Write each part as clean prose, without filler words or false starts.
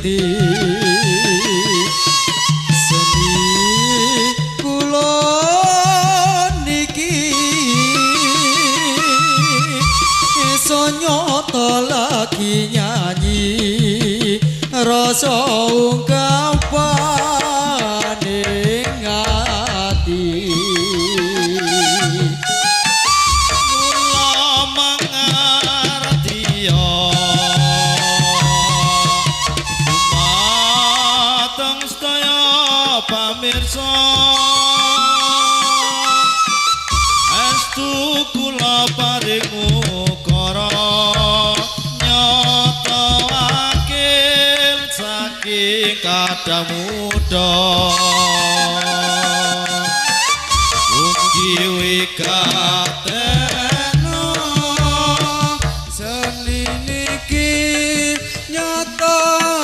wiwiti seni kula niki iso nyoto lagi nyanyi rasa ungkapane ngati pamirsa astu kula paring ukara nyata akil saking kadang muda mugi wikateno seni niki nyata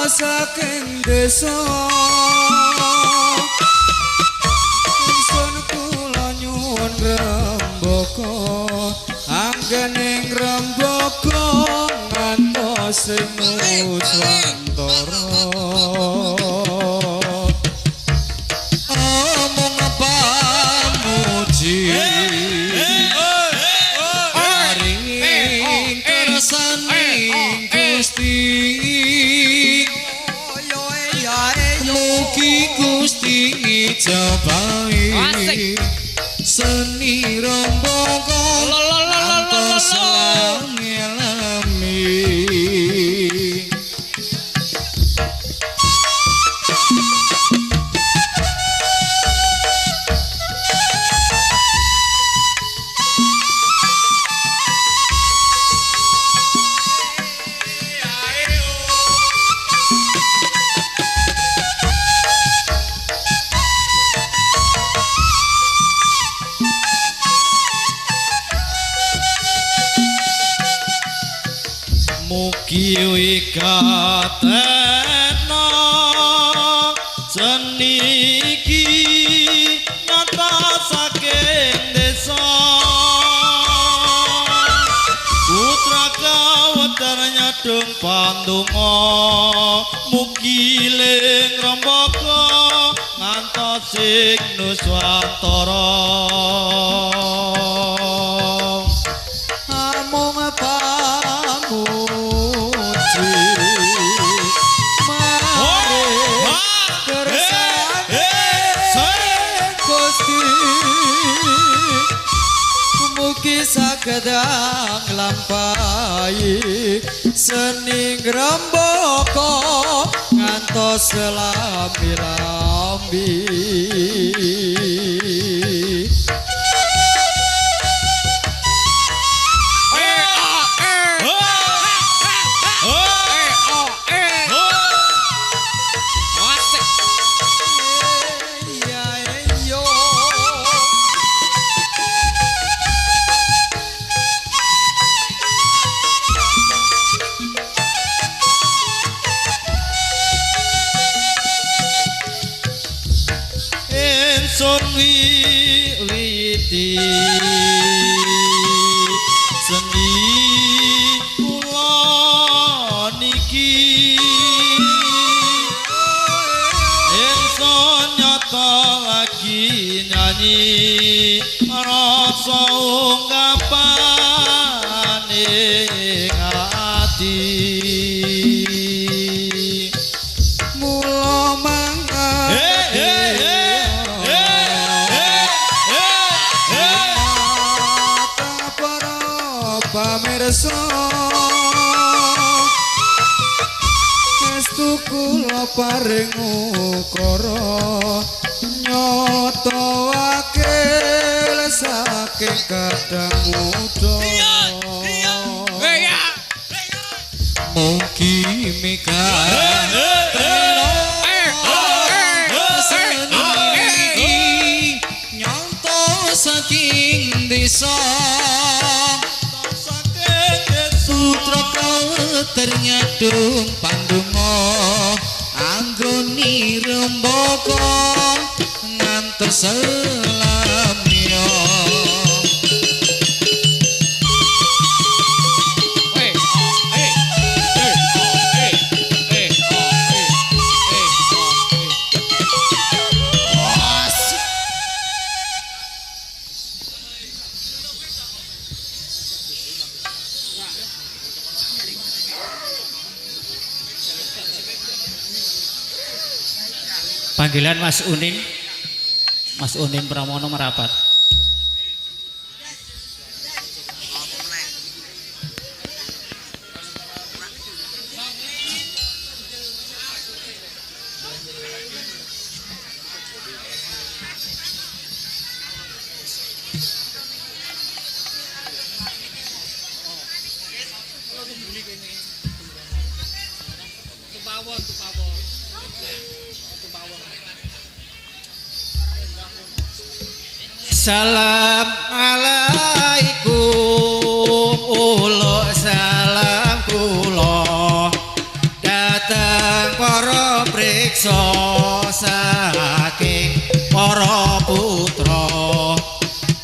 saking desa rembaka anggening rembaka ngantos sing nuswantara omong pamuji aring kersaning Gusti mugi Gusti ngijabahi seni rembaka antos lami mugi wikatena seni iki nyata saking desa putra kawetar nyadung pandonga mugi ling rembaka ngantos sing nuswantara among pamuji mare kersane Gusti mugi saged nglampahi seni rembaka ngantos lambi-lambi ingsun wiwiti seni kula niki ingsun nyata lagi nyanyi rasa ungkapane ngati mula pamirsa estu kula paring ukara nyata akil saking kadang muda mugi mikateno seni nyata saking desa ternyadung pandonga anggone rembaka ngantos lamya Panggilan Mas Unin. Mas Unin Pramono merapat. Salam alaikum ulo salam kula dateng para priksa saking para putra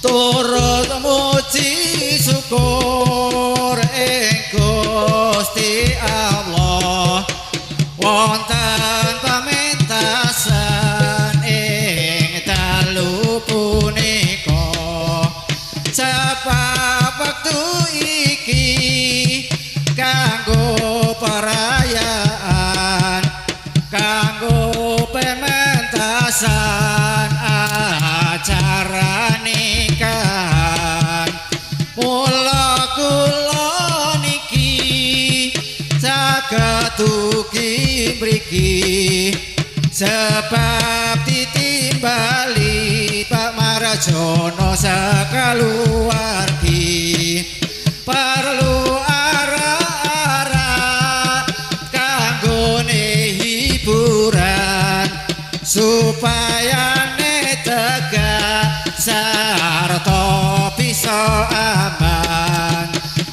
turut muji syukur ing Gusti Allah wonten pamentasan ing dalu punika sebab wektu iki kanggo perayaan kanggo pementasan acara nikahan mula kula niki saged ugi mriki sebab ditimbali Pak Marjono sakaluwargi perlu ara-ara kanggone hiburan supaya tegak sarta bisa aman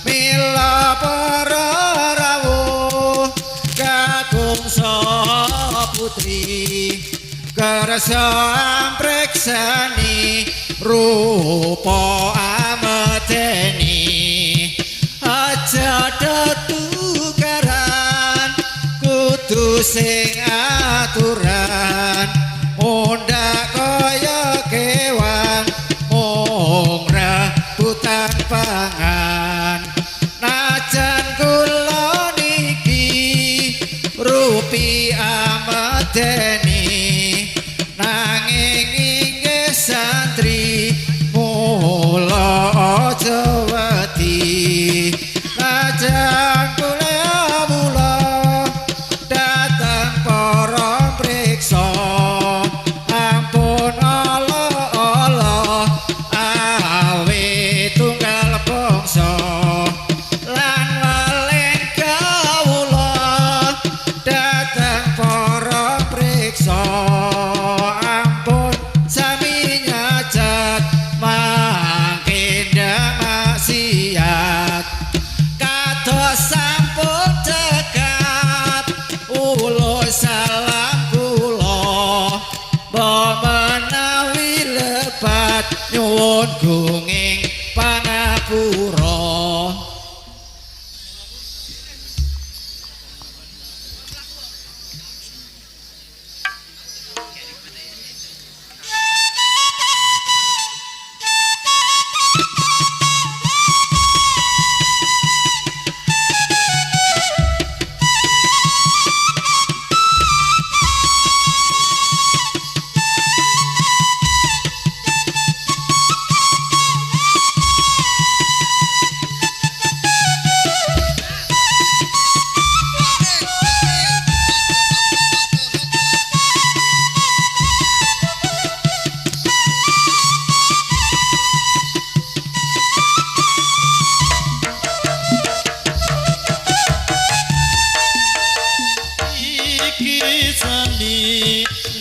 mila para rawuh kakung saha putri kersa ampreksani rupa amedeni aja tetukaran kudu sing aturan undak kaya kewan mung rebutan pangan najan kula niki rupi amedeni nanging inggih santri mula aja wedi lajeng kula mula dateng para priksa ampun Allah awe tunggal bangsa lan walen kawula dateng para priksa ampun sami nyajat mangke ndak maksiat kados sampun cekap ulo salam kula menawi lebat nyuwun gunging pangapura.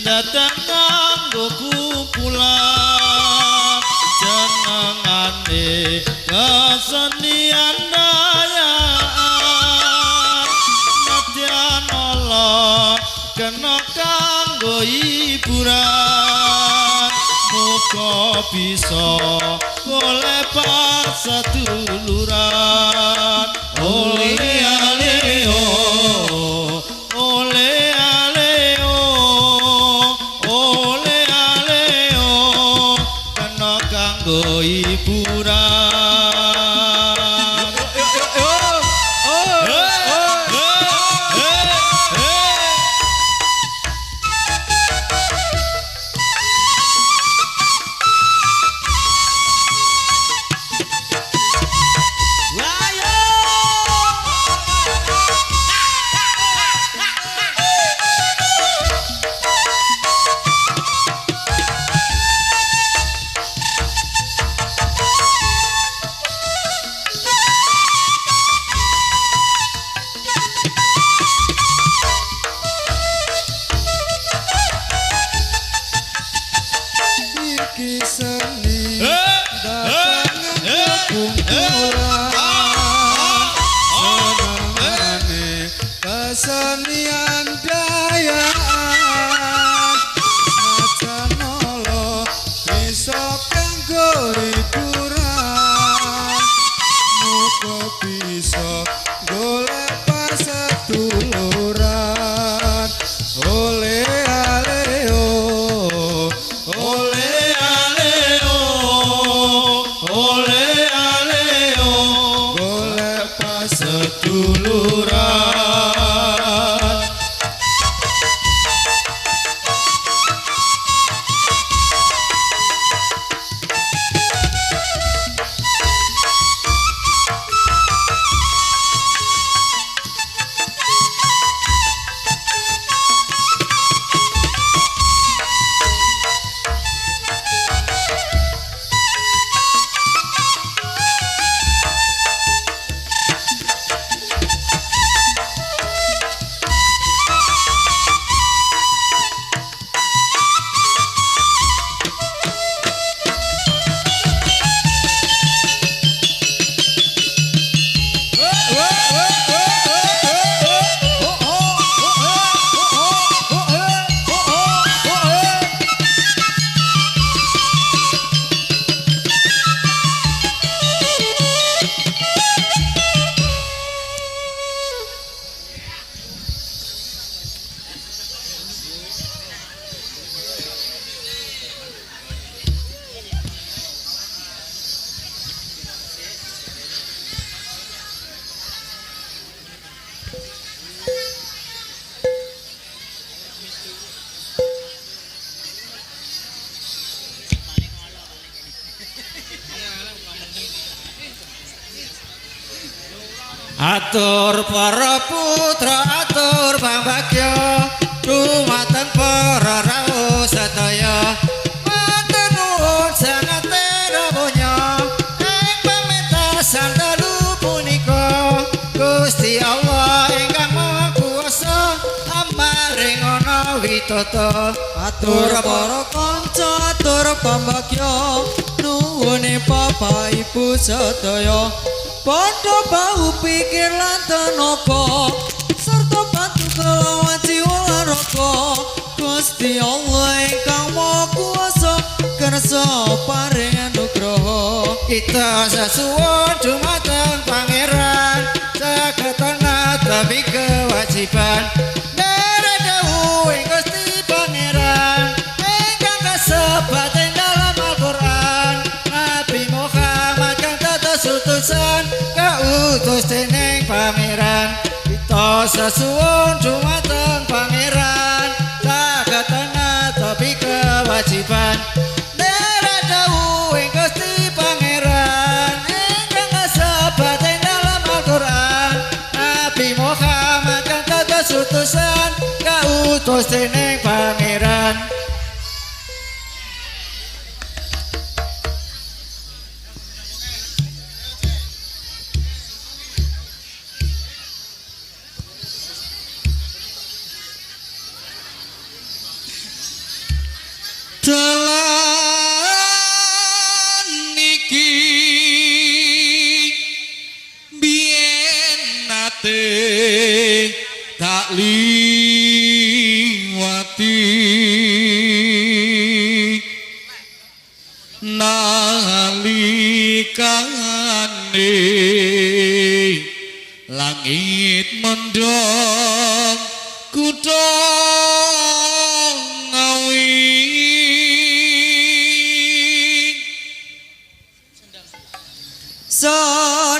datang nganggo kumpulan jenengane kesenian dayaan nadyan Allah kena kanggo hiburan muga bisa golek pasaduluran oleh aleo oleh kanggo hiburan kumpulan senengane kesenian dayaan najan nolo bisa kanggo hiburan muga bisa golek paseduluran oleh aleo Ole aleo, ole aleo, golek seduluran. Atur para putra atur pambagya dumateng para rawuh sedaya matur nuwun sanget rawuhnya ing pamentasan dalu punika Gusti Allah ingkang Maha Kuwasa amaring ana witata atur para kanca atur pambagya nuwune Bapak Ibu sedaya padha bau pikir lan tenaga sarta bantu kelawan jiwa lan raga Gusti Allah ingkang Maha Kuwasa kersa paring anugraha kita sesuwun dumateng Pangeran saketana tapi kewajiban derek dawuhing Gusti Pangeran ingkang kasebat ing dalam Al-Qur'an Nabi Muhammad kang dados utusan kautus dening Pangeran kita sesuwun dumateng Pangeran saketana tapi kewajiban derek dawuhing Gusti Pangeran ingkang kasebat ing dalam Al-Qur'an Nabi Muhammad kang dados utusan kautus dening Pangeran. Dalan niki biyen nate tak liwati nalikane langit mendong kutha ngawi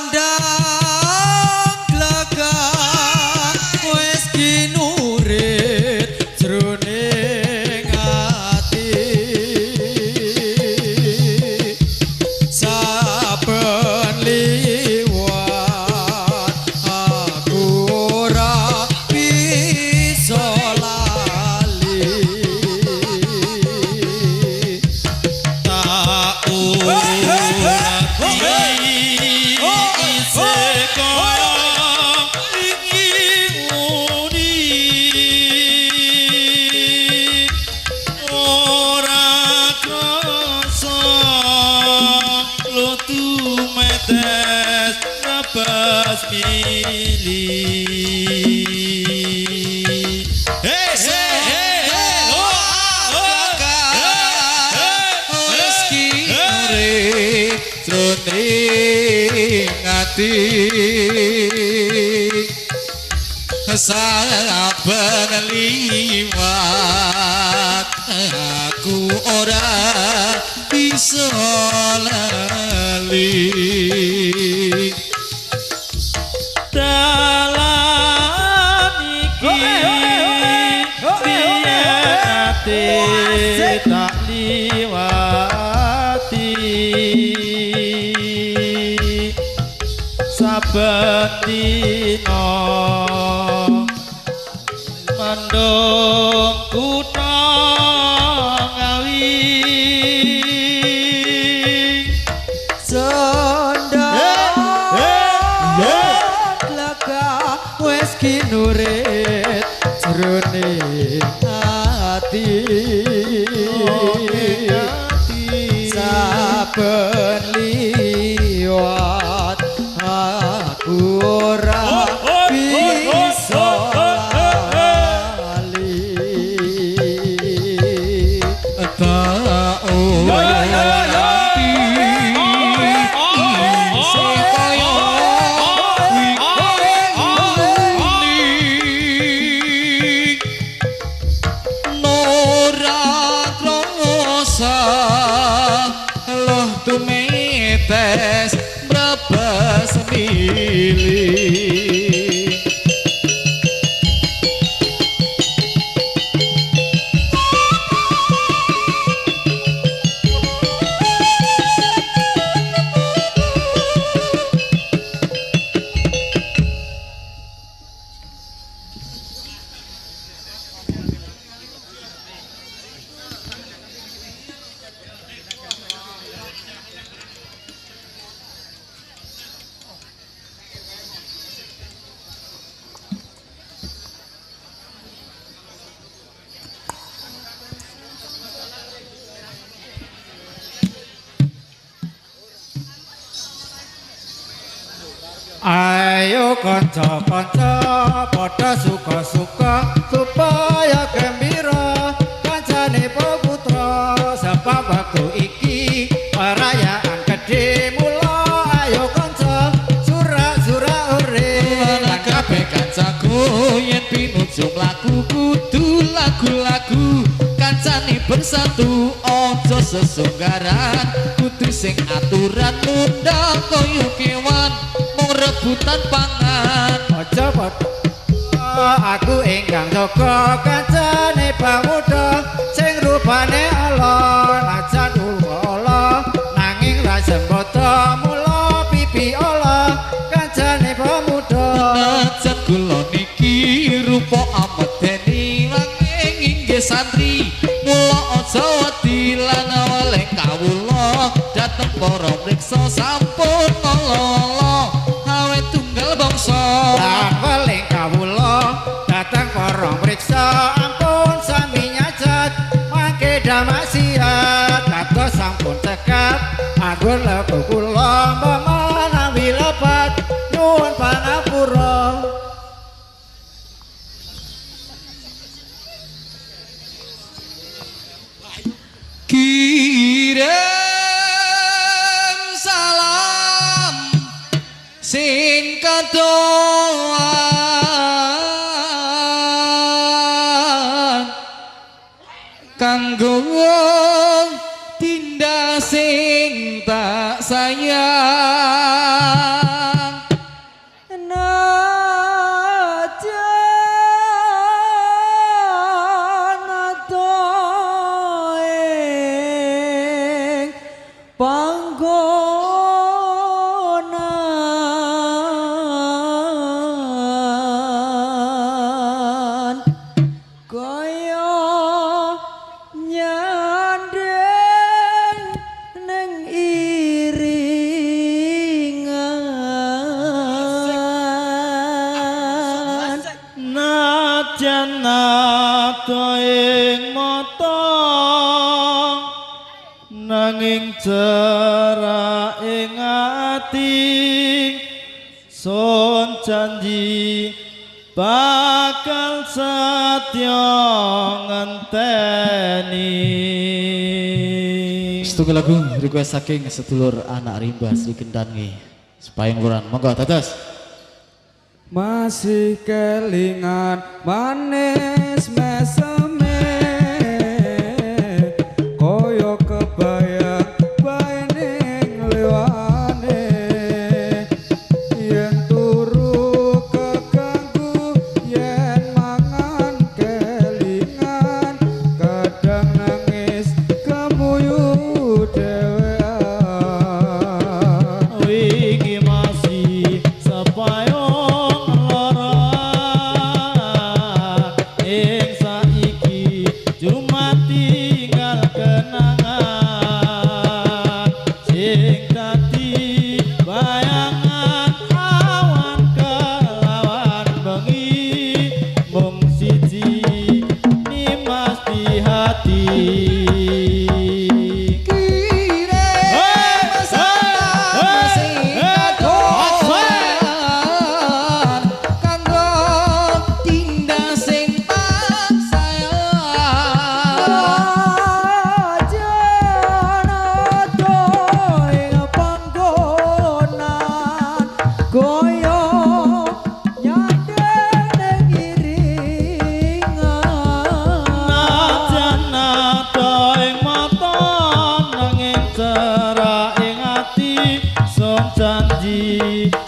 sandang glagat wis kinurit jroning ati saben liwat aku ora bisa lali tak tes nabas mili hey hey hey meski urip jroning ati saben liwat aku ora bisa lali dalan iki ati tak liwati saben dina mandung kutha ngawi wes kinurit jroning ati saben liwat aku ora bisa lali tak tumetes mrebes mili Ayo kanca-kanca padha suka-suka supaya gembira kancane peputra sebab waktu iki perayaan gede mula ayo kanca surak-surak urip lan kabeh kancaku yen pinuju lagu kudu lagu-lagu kancane bersatu aja sesunggaran kudu sing aturan undang koyo kewan rebutan pangan aja padha aku ingkang jaga kancane pemuda sing rupane ala aja ala nanging ra sembodo mula pipi ala kancane pemuda najan kula niki rupa amedeni nanging inggih santri mula aja wedi lan oleh kawula dateng para mriksa sampun ngolo paling kawula datang para mriksa ampun sami nyajat mangke damasiat kados sampun cekap anggur laku kula manawi lepat nyuwun panapura kirim salam sing kadoan kanggo tindak sing tak sayang najan atoing panggonan kaya nyandeng neng iringan najan atoing mata nanging cerak ing ati sun janji bakal setya ngenteni. Setunggal lagu request saking sedulur anak rimba Sri Kendan nggih. Sepayung luran, monggo dados. Masih kelingan manis meseme koyo kebayang bae ning lewane yen turu keganggu yen mangan kelingan kadang nangis kemuyu dhewean Wiki masih sepayung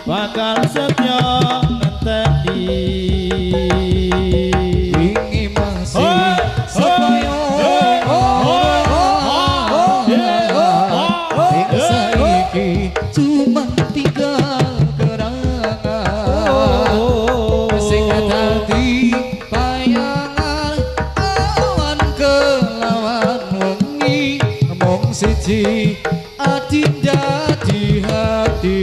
bakal setya ngenteni. Wingi masih sepayung ing saiki cuma tinggal kenangan sing dadi bayangan awan kelawan wengi mung siji adinda di hati.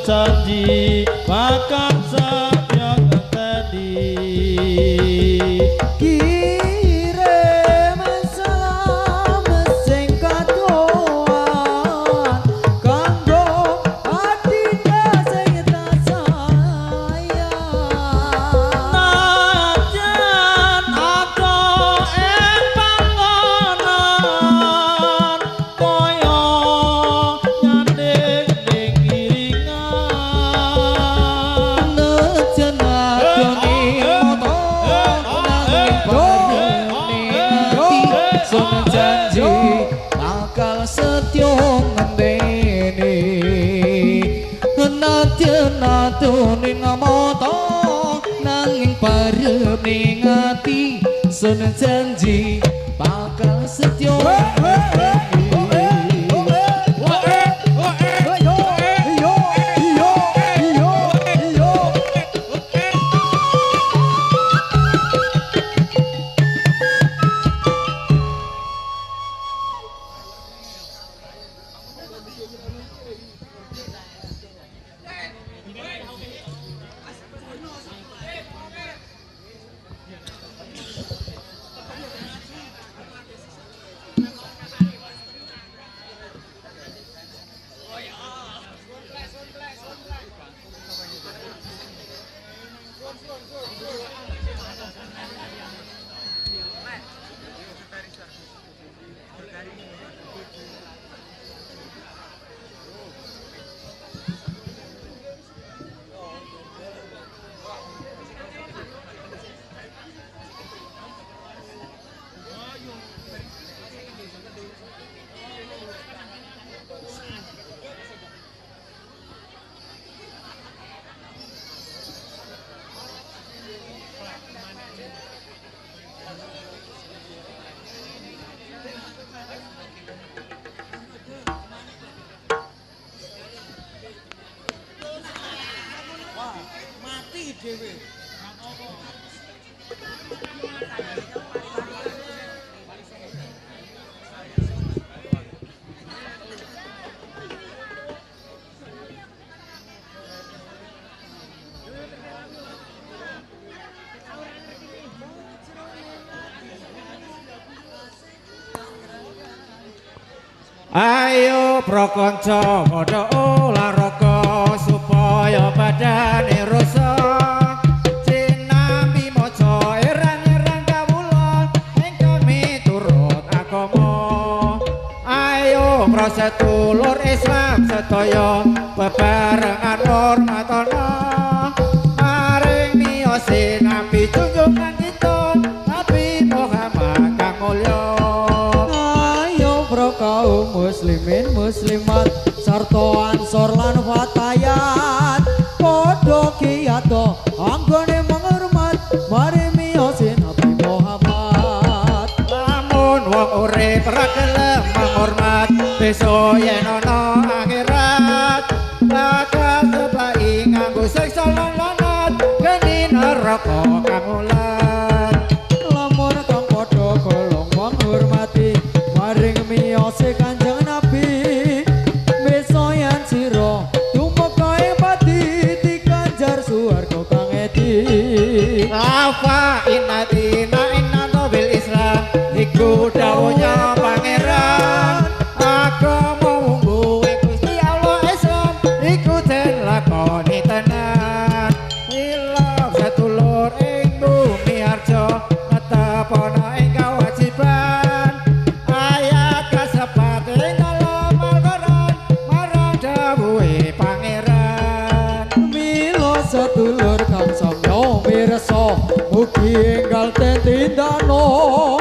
Janji bakal setya ngenteni. Kirim salam sing kadoan kanggo adinda sing tak sayang. Najan ada ing panggonan kaya nyanding ning iringan. Najan adone moto nanging bareng ati sun janji bakal setya ngenteni. Najan adone moto nanging bareng ning ati sun janji bakal setya ngenteni. Ayo prakanca padha olahraga supaya badane rasa sinambi maca erang-erang kawula ingkang miturut agama. Ayo prasetulur Islam sedaya bebarengan hormatana maring miyos sinambi junjungan kita Nabi Muhammad kang mulya. Ayo pro kaum muslimin muslimat sarta ansor lan fatayat padha kiyato anggone menghormat mari miyose Nabi Muhammad. Lamun wong urip ora gelem menghormat besok yen ana akhirat bakal sebai nganggo siksa lan lanat geni neraka kang ulat. Lamun kang padha golong menghormati maring miyose Kanjeng Nabi besok yen sira tumeka pati dikanjar swarga kang edi. Afa inatina inna bil Islam iku dawuhnya pangeran agama munggu Gusti Allah Islam iku den lakoni tenan ilaf satulur ing bumi arja netepana ing kewajiban ayat kasepat ing dalam Al-Qur'an marang dawuhe pangeran. Mila sedulur kang samya mirsa mugi enggal tetindano